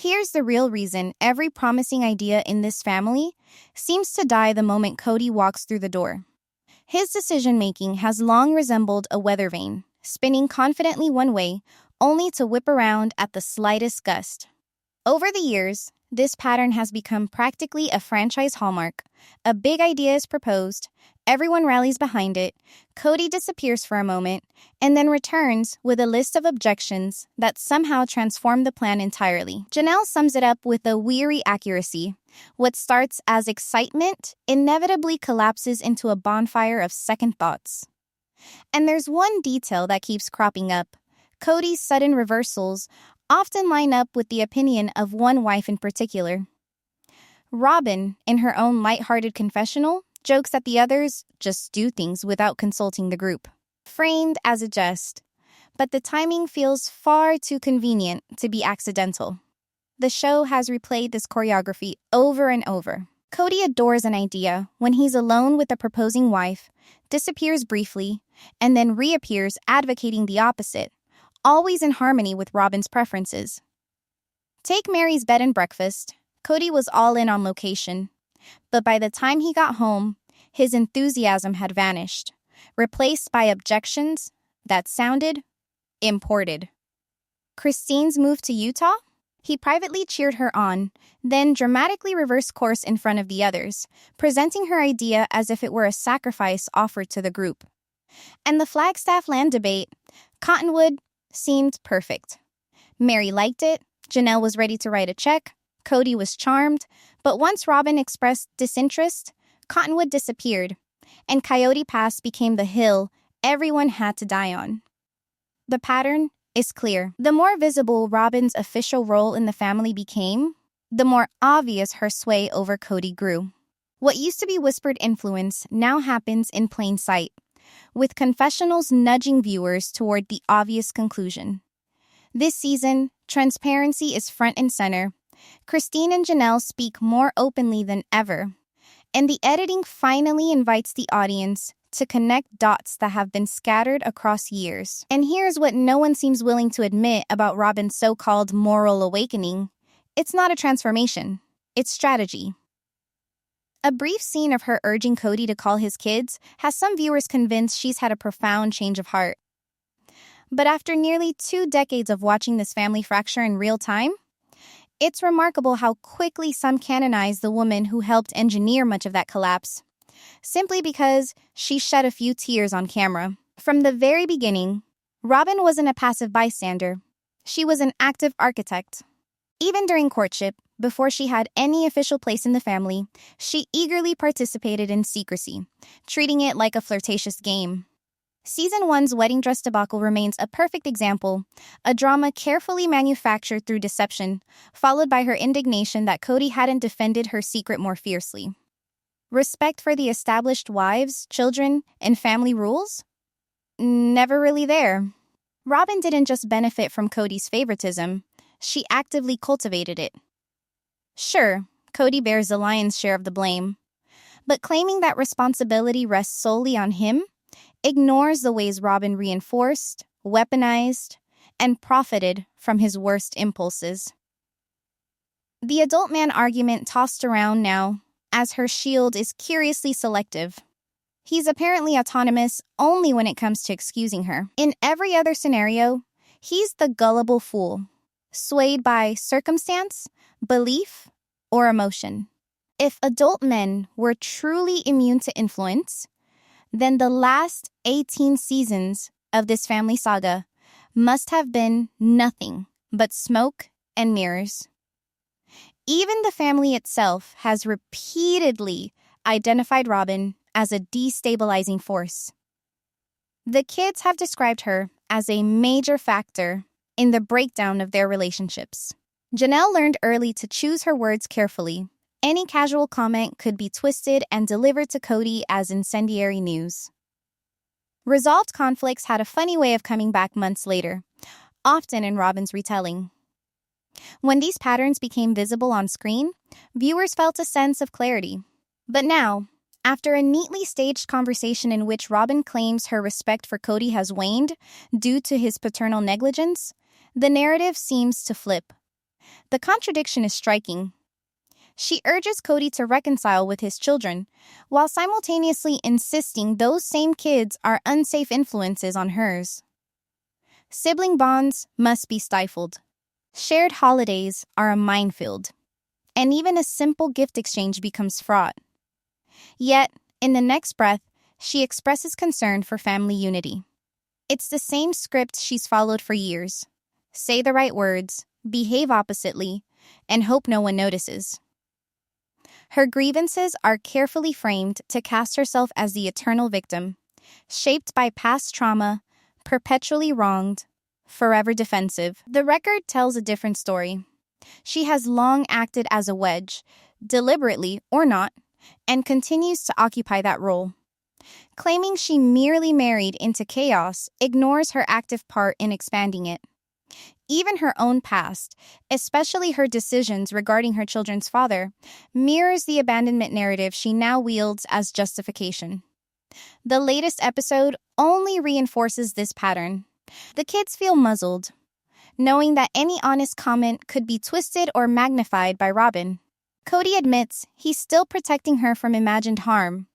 Here's the real reason every promising idea in this family seems to die the moment Kody walks through the door. His decision-making has long resembled a weather vane, spinning confidently one way, only to whip around at the slightest gust. Over the years, this pattern has become practically a franchise hallmark. A big idea is proposed, everyone rallies behind it, Kody disappears for a moment, and then returns with a list of objections that somehow transform the plan entirely. Janelle sums it up with a weary accuracy. What starts as excitement inevitably collapses into a bonfire of second thoughts. And there's one detail that keeps cropping up. Kody's sudden reversals often line up with the opinion of one wife in particular. Robyn, in her own lighthearted confessional, jokes that the others just do things without consulting the group, framed as a jest. But the timing feels far too convenient to be accidental. The show has replayed this choreography over and over. Kody adores an idea when he's alone with a proposing wife, disappears briefly, and then reappears advocating the opposite, always in harmony with Robyn's preferences. Take Mary's bed and breakfast. Kody was all in on location, but by the time he got home, his enthusiasm had vanished, replaced by objections that sounded imported. Christine's move to Utah? He privately cheered her on, then dramatically reversed course in front of the others, presenting her idea as if it were a sacrifice offered to the group. And the Flagstaff land debate, Cottonwood seemed perfect. Mary liked it, Janelle was ready to write a check, Kody was charmed, but once Robyn expressed disinterest, Cottonwood disappeared, and Coyote Pass became the hill everyone had to die on. The pattern is clear. The more visible Robyn's official role in the family became, the more obvious her sway over Kody grew. What used to be whispered influence now happens in plain sight, with confessionals nudging viewers toward the obvious conclusion. This season, transparency is front and center. Christine and Janelle speak more openly than ever, and the editing finally invites the audience to connect dots that have been scattered across years. And here's what no one seems willing to admit about Robyn's so-called moral awakening. It's not a transformation, it's strategy. A brief scene of her urging Kody to call his kids has some viewers convinced she's had a profound change of heart. But after nearly 2 decades of watching this family fracture in real time, it's remarkable how quickly some canonize the woman who helped engineer much of that collapse, simply because she shed a few tears on camera. From the very beginning, Robyn wasn't a passive bystander. She was an active architect. Even during courtship, before she had any official place in the family, she eagerly participated in secrecy, treating it like a flirtatious game. Season 1's wedding dress debacle remains a perfect example, a drama carefully manufactured through deception, followed by her indignation that Kody hadn't defended her secret more fiercely. Respect for the established wives, children, and family rules? Never really there. Robyn didn't just benefit from Kody's favoritism, she actively cultivated it. Sure, Kody bears the lion's share of the blame, but claiming that responsibility rests solely on him ignores the ways Robyn reinforced, weaponized, and profited from his worst impulses. The adult man argument tossed around now, as her shield is curiously selective. He's apparently autonomous only when it comes to excusing her. In every other scenario, he's the gullible fool, swayed by circumstance, belief, or emotion. If adult men were truly immune to influence, then the last 18 seasons of this family saga must have been nothing but smoke and mirrors. Even the family itself has repeatedly identified Robyn as a destabilizing force. The kids have described her as a major factor in the breakdown of their relationships. Janelle learned early to choose her words carefully. Any casual comment could be twisted and delivered to Kody as incendiary news. Resolved conflicts had a funny way of coming back months later, often in Robyn's retelling. When these patterns became visible on screen, viewers felt a sense of clarity. But now, after a neatly staged conversation in which Robyn claims her respect for Kody has waned due to his paternal negligence, the narrative seems to flip. The contradiction is striking. She urges Kody to reconcile with his children, while simultaneously insisting those same kids are unsafe influences on hers. Sibling bonds must be stifled. Shared holidays are a minefield, and even a simple gift exchange becomes fraught. Yet, in the next breath, she expresses concern for family unity. It's the same script she's followed for years. Say the right words, behave oppositely, and hope no one notices. Her grievances are carefully framed to cast herself as the eternal victim, shaped by past trauma, perpetually wronged, forever defensive. The record tells a different story. She has long acted as a wedge, deliberately or not, and continues to occupy that role. Claiming she merely married into chaos ignores her active part in expanding it. Even her own past, especially her decisions regarding her children's father, mirrors the abandonment narrative she now wields as justification. The latest episode only reinforces this pattern. The kids feel muzzled, knowing that any honest comment could be twisted or magnified by Robyn. Kody admits he's still protecting her from imagined harm,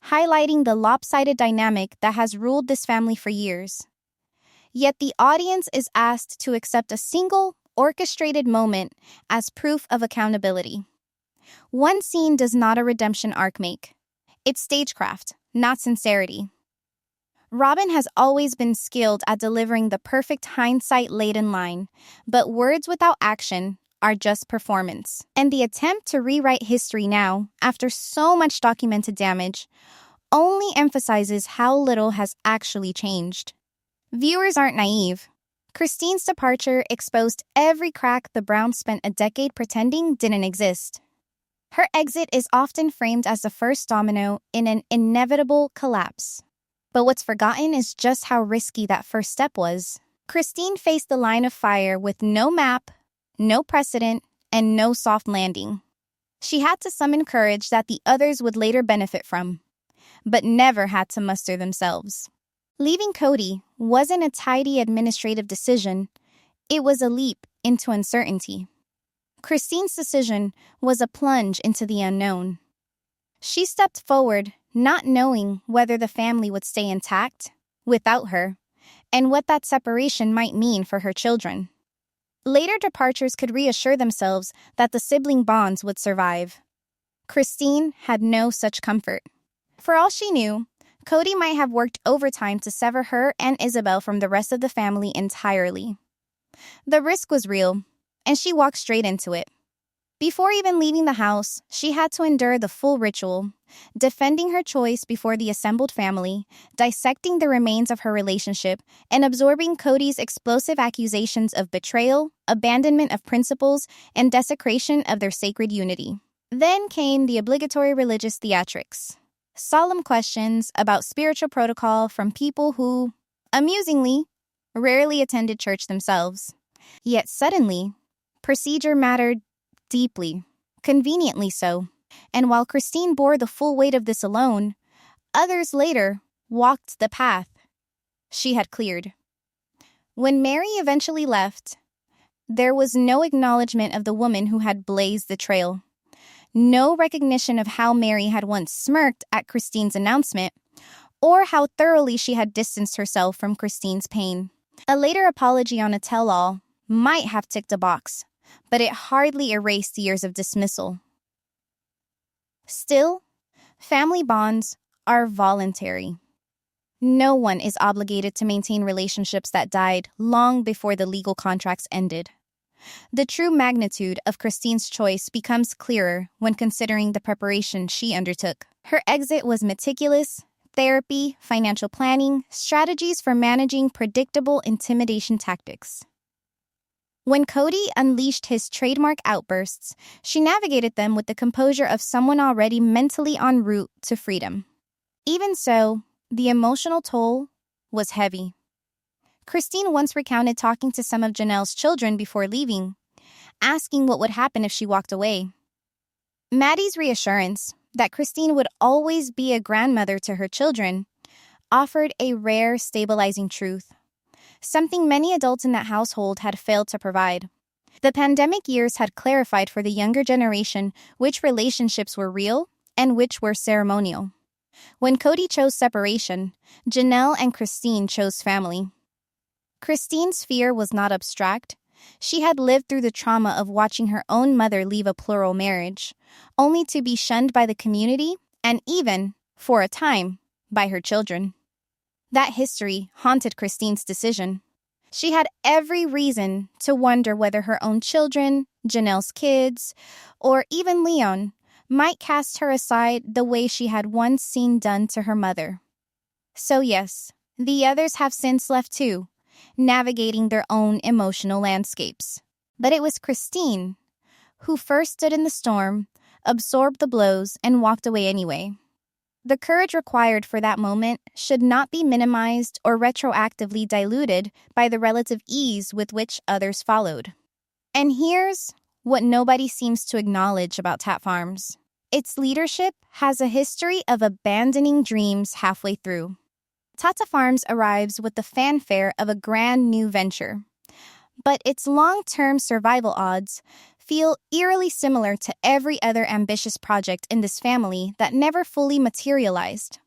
highlighting the lopsided dynamic that has ruled this family for years. Yet the audience is asked to accept a single, orchestrated moment as proof of accountability. One scene does not a redemption arc make. It's stagecraft, not sincerity. Robyn has always been skilled at delivering the perfect hindsight-laden line, but words without action are just performance. And the attempt to rewrite history now, after so much documented damage, only emphasizes how little has actually changed. Viewers aren't naive. Christine's departure exposed every crack the Browns spent a decade pretending didn't exist. Her exit is often framed as the first domino in an inevitable collapse. But what's forgotten is just how risky that first step was. Christine faced the line of fire with no map, no precedent, and no soft landing. She had to summon courage that the others would later benefit from, but never had to muster themselves. Leaving Kody wasn't a tidy administrative decision, it was a leap into uncertainty. Christine's decision was a plunge into the unknown. She stepped forward, not knowing whether the family would stay intact without her, and what that separation might mean for her children. Later departures could reassure themselves that the sibling bonds would survive. Christine had no such comfort. For all she knew, Kody might have worked overtime to sever her and Isabel from the rest of the family entirely. The risk was real, and she walked straight into it. Before even leaving the house, she had to endure the full ritual, defending her choice before the assembled family, dissecting the remains of her relationship, and absorbing Kody's explosive accusations of betrayal, abandonment of principles, and desecration of their sacred unity. Then came the obligatory religious theatrics. Solemn questions about spiritual protocol from people who, amusingly, rarely attended church themselves. Yet suddenly, procedure mattered deeply, conveniently so. And while Christine bore the full weight of this alone, others later walked the path she had cleared. When Mary eventually left, there was no acknowledgement of the woman who had blazed the trail. No recognition of how Mary had once smirked at Christine's announcement, or how thoroughly she had distanced herself from Christine's pain. A later apology on a tell-all might have ticked a box, but it hardly erased years of dismissal. Still, family bonds are voluntary. No one is obligated to maintain relationships that died long before the legal contracts ended. The true magnitude of Christine's choice becomes clearer when considering the preparation she undertook. Her exit was meticulous: therapy, financial planning, strategies for managing predictable intimidation tactics. When Kody unleashed his trademark outbursts, she navigated them with the composure of someone already mentally en route to freedom. Even so, the emotional toll was heavy. Christine once recounted talking to some of Janelle's children before leaving, asking what would happen if she walked away. Maddie's reassurance that Christine would always be a grandmother to her children offered a rare, stabilizing truth, something many adults in that household had failed to provide. The pandemic years had clarified for the younger generation which relationships were real and which were ceremonial. When Kody chose separation, Janelle and Christine chose family. Christine's fear was not abstract. She had lived through the trauma of watching her own mother leave a plural marriage, only to be shunned by the community and even, for a time, by her children. That history haunted Christine's decision. She had every reason to wonder whether her own children, Janelle's kids, or even Leon might cast her aside the way she had once seen done to her mother. So yes, the others have since left too, navigating their own emotional landscapes. But it was Christine who first stood in the storm, absorbed the blows, and walked away anyway. The courage required for that moment should not be minimized or retroactively diluted by the relative ease with which others followed. And here's what nobody seems to acknowledge about Tatt Farms. Its leadership has a history of abandoning dreams halfway through. Tatt Farms arrives with the fanfare of a grand new venture, but its long-term survival odds feel eerily similar to every other ambitious project in this family that never fully materialized.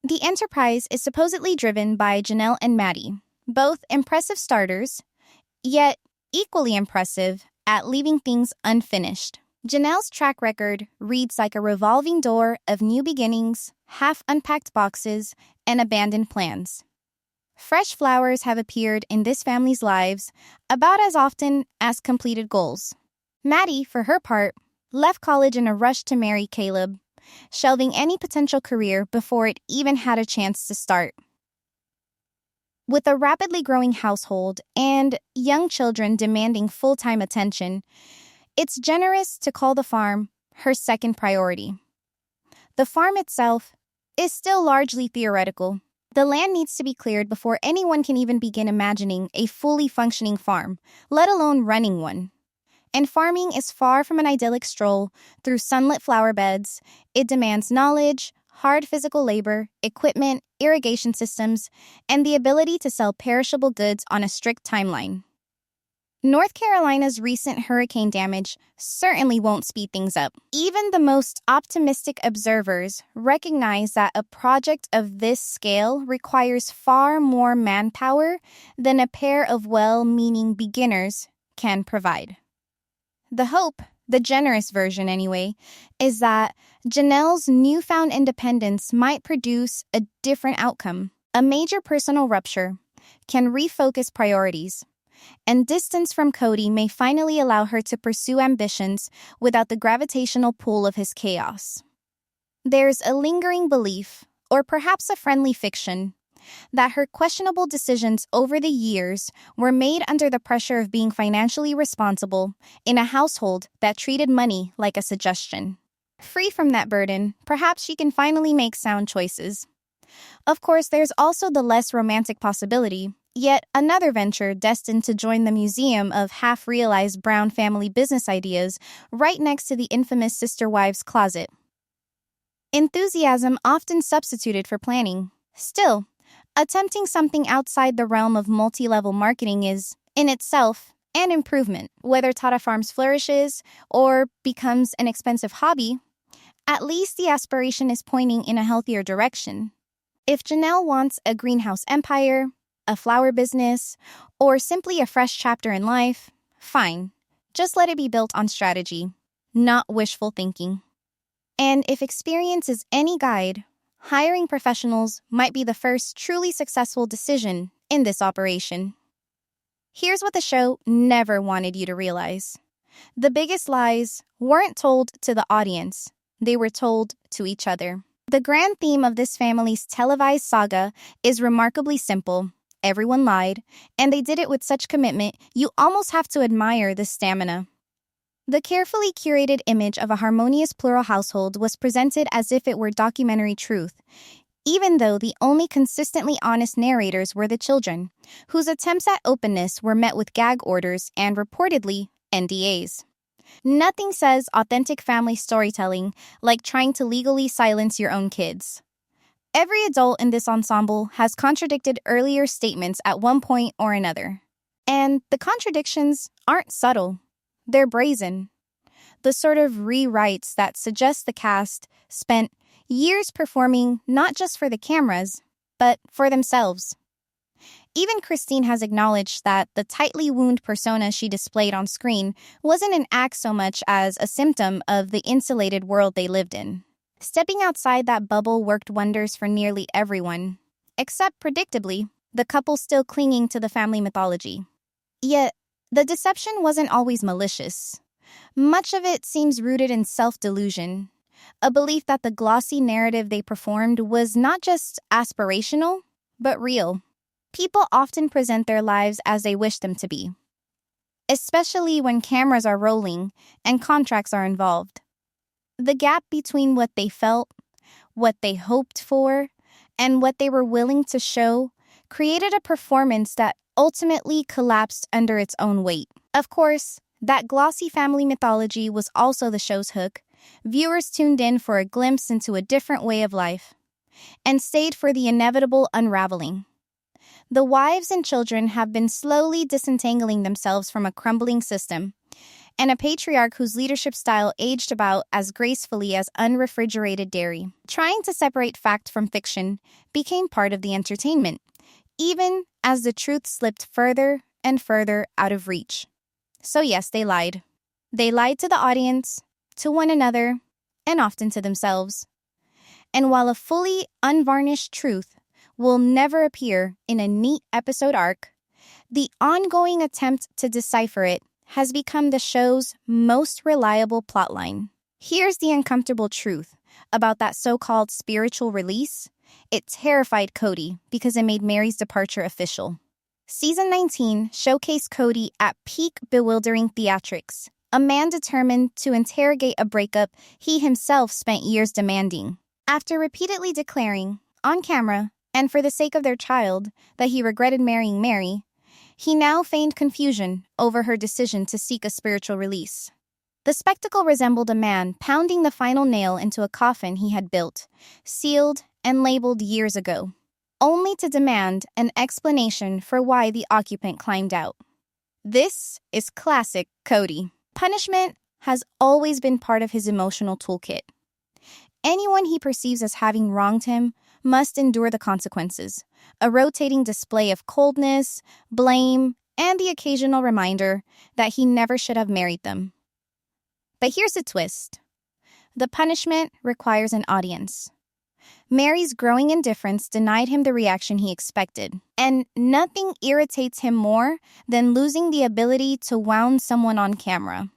The enterprise is supposedly driven by Janelle and Maddie, both impressive starters, yet equally impressive at leaving things unfinished. Janelle's track record reads like a revolving door of new beginnings, half-unpacked boxes, and abandoned plans. Fresh flowers have appeared in this family's lives about as often as completed goals. Maddie, for her part, left college in a rush to marry Caleb, shelving any potential career before it even had a chance to start. With a rapidly growing household and young children demanding full-time attention, it's generous to call the farm her second priority. The farm itself is still largely theoretical. The land needs to be cleared before anyone can even begin imagining a fully functioning farm, let alone running one. And farming is far from an idyllic stroll through sunlit flower beds. It demands knowledge, hard physical labor, equipment, irrigation systems, and the ability to sell perishable goods on a strict timeline. North Carolina's recent hurricane damage certainly won't speed things up. Even the most optimistic observers recognize that a project of this scale requires far more manpower than a pair of well-meaning beginners can provide. The hope, the generous version anyway, is that Janelle's newfound independence might produce a different outcome. A major personal rupture can refocus priorities, and distance from Kody may finally allow her to pursue ambitions without the gravitational pull of his chaos. There's a lingering belief, or perhaps a friendly fiction, that her questionable decisions over the years were made under the pressure of being financially responsible in a household that treated money like a suggestion. Free from that burden, perhaps she can finally make sound choices. Of course, there's also the less romantic possibility, yet another venture destined to join the museum of half-realized Brown family business ideas right next to the infamous sister wives' closet. Enthusiasm often substituted for planning. Still, attempting something outside the realm of multi-level marketing is, in itself, an improvement. Whether Tatt Farms flourishes or becomes an expensive hobby, at least the aspiration is pointing in a healthier direction. If Janelle wants a greenhouse empire, a flower business, or simply a fresh chapter in life, fine. Just let it be built on strategy, not wishful thinking. And if experience is any guide, hiring professionals might be the first truly successful decision in this operation. Here's what the show never wanted you to realize. The biggest lies weren't told to the audience. They were told to each other. The grand theme of this family's televised saga is remarkably simple. Everyone lied, and they did it with such commitment, you almost have to admire the stamina. The carefully curated image of a harmonious plural household was presented as if it were documentary truth, even though the only consistently honest narrators were the children, whose attempts at openness were met with gag orders and, reportedly, NDAs. Nothing says authentic family storytelling like trying to legally silence your own kids. Every adult in this ensemble has contradicted earlier statements at one point or another. And the contradictions aren't subtle. They're brazen. The sort of rewrites that suggest the cast spent years performing not just for the cameras, but for themselves. Even Christine has acknowledged that the tightly wound persona she displayed on screen wasn't an act so much as a symptom of the insulated world they lived in. Stepping outside that bubble worked wonders for nearly everyone, except, predictably, the couple still clinging to the family mythology. Yet, the deception wasn't always malicious. Much of it seems rooted in self-delusion, a belief that the glossy narrative they performed was not just aspirational, but real. People often present their lives as they wish them to be, especially when cameras are rolling and contracts are involved. The gap between what they felt, what they hoped for, and what they were willing to show created a performance that ultimately collapsed under its own weight. Of course, that glossy family mythology was also the show's hook. Viewers tuned in for a glimpse into a different way of life and stayed for the inevitable unraveling. The wives and children have been slowly disentangling themselves from a crumbling system, and a patriarch whose leadership style aged about as gracefully as unrefrigerated dairy. Trying to separate fact from fiction became part of the entertainment, even as the truth slipped further and further out of reach. So yes, they lied. They lied to the audience, to one another, and often to themselves. And while a fully unvarnished truth will never appear in a neat episode arc, the ongoing attempt to decipher it has become the show's most reliable plotline. Here's the uncomfortable truth about that so-called spiritual release. It terrified Kody because it made Mary's departure official. Season 19 showcased Kody at peak bewildering theatrics, a man determined to interrogate a breakup he himself spent years demanding. After repeatedly declaring, on camera, and for the sake of their child, that he regretted marrying Mary, he now feigned confusion over her decision to seek a spiritual release. The spectacle resembled a man pounding the final nail into a coffin he had built, sealed, and labeled years ago, only to demand an explanation for why the occupant climbed out. This is classic Kody. Punishment has always been part of his emotional toolkit. Anyone he perceives as having wronged him must endure the consequences, a rotating display of coldness, blame, and the occasional reminder that he never should have married them. But here's the twist. The punishment requires an audience. Mary's growing indifference denied him the reaction he expected, and nothing irritates him more than losing the ability to wound someone on camera.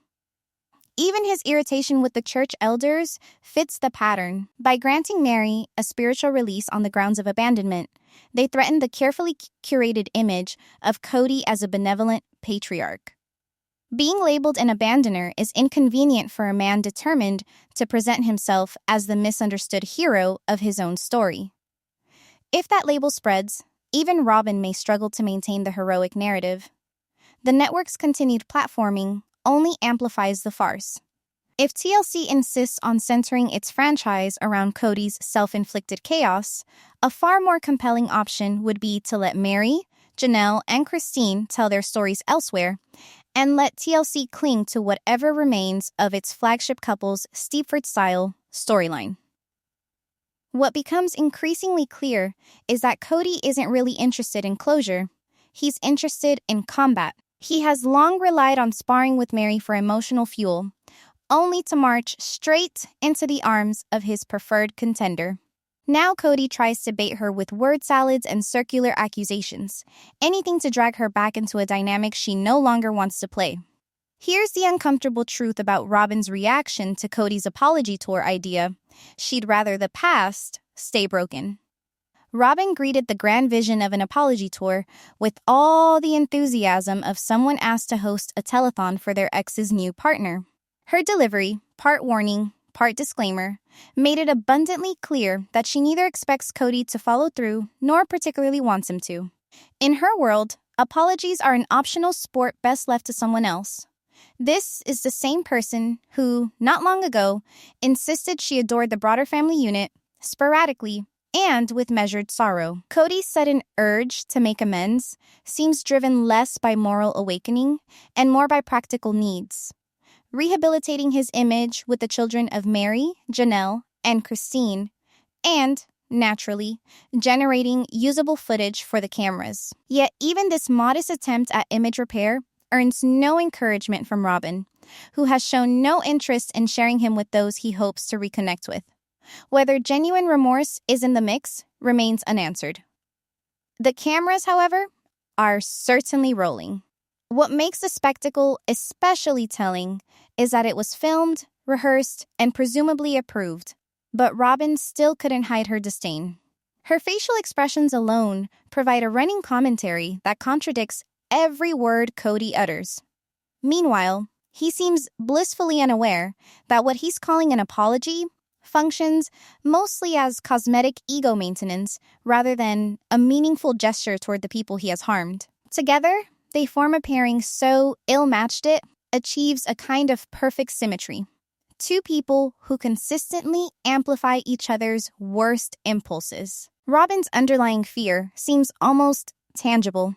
Even his irritation with the church elders fits the pattern. By granting Mary a spiritual release on the grounds of abandonment, they threatened the carefully curated image of Kody as a benevolent patriarch. Being labeled an abandoner is inconvenient for a man determined to present himself as the misunderstood hero of his own story. If that label spreads, even Robin may struggle to maintain the heroic narrative. The network's continued platforming only amplifies the farce. If TLC insists on centering its franchise around Kody's self-inflicted chaos, a far more compelling option would be to let Mary, Janelle, and Christine tell their stories elsewhere, and let TLC cling to whatever remains of its flagship couple's Stepford-style storyline. What becomes increasingly clear is that Kody isn't really interested in closure. He's interested in combat. He has long relied on sparring with Mary for emotional fuel, only to march straight into the arms of his preferred contender. Now Kody tries to bait her with word salads and circular accusations, anything to drag her back into a dynamic she no longer wants to play. Here's the uncomfortable truth about Robin's reaction to Kody's apology tour idea. She'd rather the past stay broken. Robin greeted the grand vision of an apology tour with all the enthusiasm of someone asked to host a telethon for their ex's new partner. Her delivery, part warning, part disclaimer, made it abundantly clear that she neither expects Kody to follow through nor particularly wants him to. In her world, apologies are an optional sport best left to someone else. This is the same person who, not long ago, insisted she adored the broader family unit, sporadically, and with measured sorrow. Kody's sudden urge to make amends seems driven less by moral awakening and more by practical needs, rehabilitating his image with the children of Mary, Janelle, and Christine, and, naturally, generating usable footage for the cameras. Yet even this modest attempt at image repair earns no encouragement from Robin, who has shown no interest in sharing him with those he hopes to reconnect with. Whether genuine remorse is in the mix remains unanswered. The cameras, however, are certainly rolling. What makes the spectacle especially telling is that it was filmed, rehearsed, and presumably approved, but Robin still couldn't hide her disdain. Her facial expressions alone provide a running commentary that contradicts every word Kody utters. Meanwhile, he seems blissfully unaware that what he's calling an apology functions mostly as cosmetic ego maintenance rather than a meaningful gesture toward the people he has harmed. Together, they form a pairing so ill-matched it achieves a kind of perfect symmetry. Two people who consistently amplify each other's worst impulses. Robin's underlying fear seems almost tangible.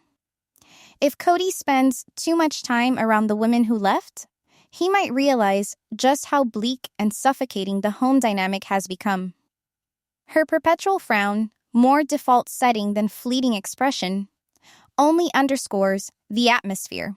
If Kody spends too much time around the women who left, he might realize just how bleak and suffocating the home dynamic has become. Her perpetual frown, more default setting than fleeting expression, only underscores the atmosphere.